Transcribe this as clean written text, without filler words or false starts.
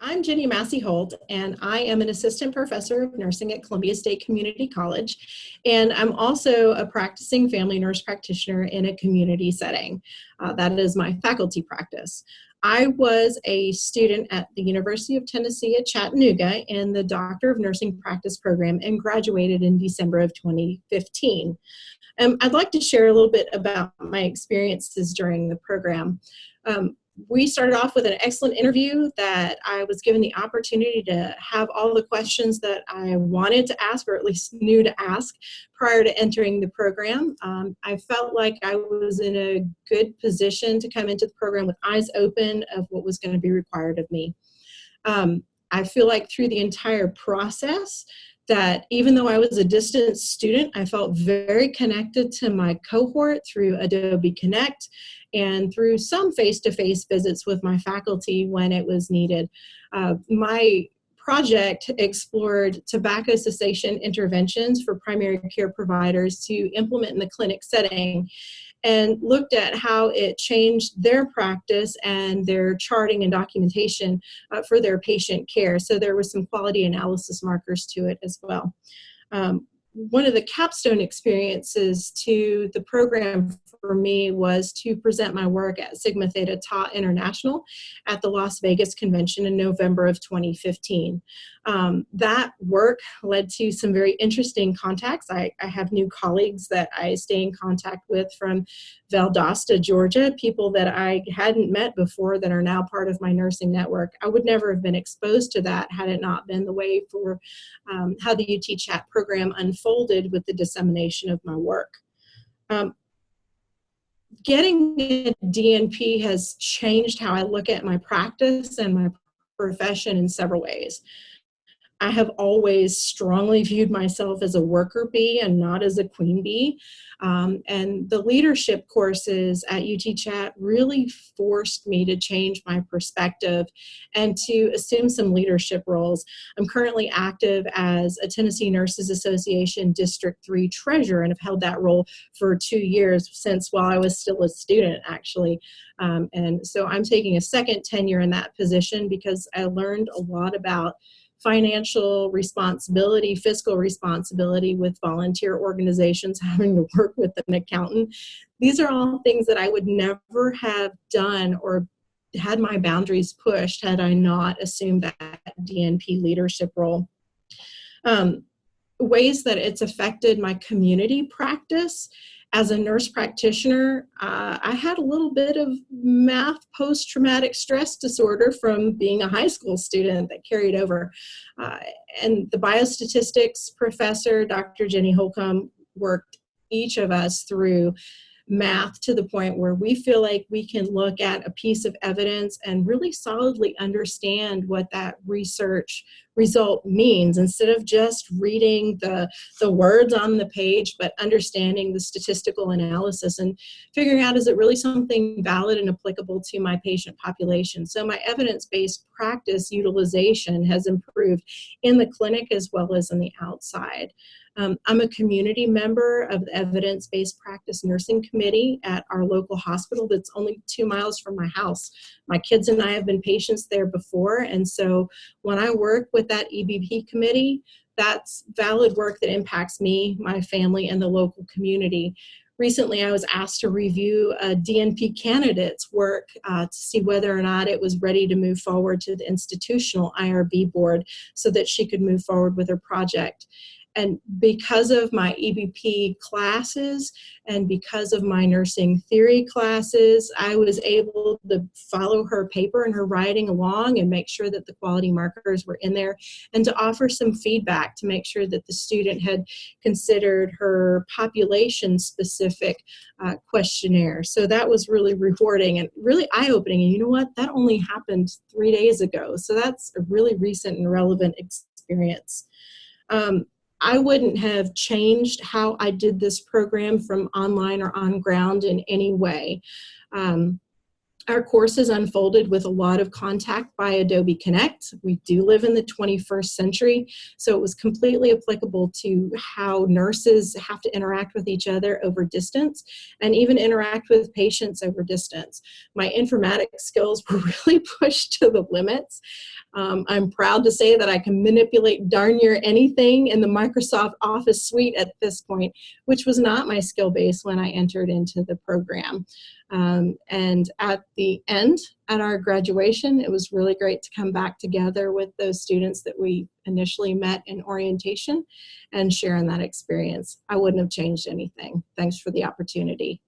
I'm Ginny Massey-Holt, and I am an assistant professor of nursing at Columbia State Community College, and I'm also a practicing family nurse practitioner in a community setting. That is my faculty practice. I was a student at the University of Tennessee at Chattanooga in the Doctor of Nursing Practice program and graduated in December of 2015. I'd like to share a little bit about my experiences during the program. We started off with an excellent interview that I was given the opportunity to have all the questions that I wanted to ask, or at least knew to ask, prior to entering the program. I felt like I was in a good position to come into the program with eyes open of what was going to be required of me. I feel like through the entire process, that even though I was a distance student, I felt very connected to my cohort through Adobe Connect and through some face-to-face visits with my faculty when it was needed. My project explored tobacco cessation interventions for primary care providers to implement in the clinic setting, and looked at how it changed their practice and their charting and documentation for their patient care. So there were some quality analysis markers to it as well. One of the capstone experiences to the program for me was to present my work at Sigma Theta Tau International at the Las Vegas Convention in November of 2015. That work led to some very interesting contacts. I have new colleagues that I stay in contact with from Valdosta, Georgia, people that I hadn't met before that are now part of my nursing network. I would never have been exposed to that had it not been the way for how the UT Chat program unfolded with the dissemination of my work. Getting a DNP has changed how I look at my practice and my profession in several ways. I have always strongly viewed myself as a worker bee and not as a queen bee. And the leadership courses at UT Chat really forced me to change my perspective and to assume some leadership roles. I'm currently active as a Tennessee Nurses Association District 3 treasurer and have held that role for 2 years since while I was still a student, actually. And so I'm taking a second tenure in that position because I learned a lot about financial responsibility, fiscal responsibility with volunteer organizations, having to work with an accountant. These are all things that I would never have done or had my boundaries pushed had I not assumed that DNP leadership role. Ways that it's affected my community practice. As a nurse practitioner, I had a little bit of math post-traumatic stress disorder from being a high school student that carried over. And the biostatistics professor, Dr. Ginny Holcomb, worked each of us through math to the point where we feel like we can look at a piece of evidence and really solidly understand what that research result means, instead of just reading the words on the page, but understanding the statistical analysis and figuring out, is it really something valid and applicable to my patient population? So my evidence-based practice utilization has improved in the clinic as well as in the outside. I'm a community member of the Evidence-Based Practice Nursing Committee at our local hospital that's only 2 miles from my house. My kids and I have been patients there before, and so when I work with that EBP committee, that's valid work that impacts me, my family, and the local community. Recently, I was asked to review a DNP candidate's work to see whether or not it was ready to move forward to the institutional IRB board so that she could move forward with her project. And because of my EBP classes and because of my nursing theory classes, I was able to follow her paper and her writing along and make sure that the quality markers were in there, and to offer some feedback to make sure that the student had considered her population-specific questionnaire. So that was really rewarding and really eye-opening. And you know what? That only happened 3 days ago. So that's a really recent and relevant experience. I wouldn't have changed how I did this program from online or on ground in any way. Our courses unfolded with a lot of contact by Adobe Connect. We do live in the 21st century, so it was completely applicable to how nurses have to interact with each other over distance and even interact with patients over distance. My informatics skills were really pushed to the limits. I'm proud to say that I can manipulate darn near anything in the Microsoft Office suite at this point, which was not my skill base when I entered into the program. And at the end, at our graduation, it was really great to come back together with those students that we initially met in orientation and share in that experience. I wouldn't have changed anything. Thanks for the opportunity.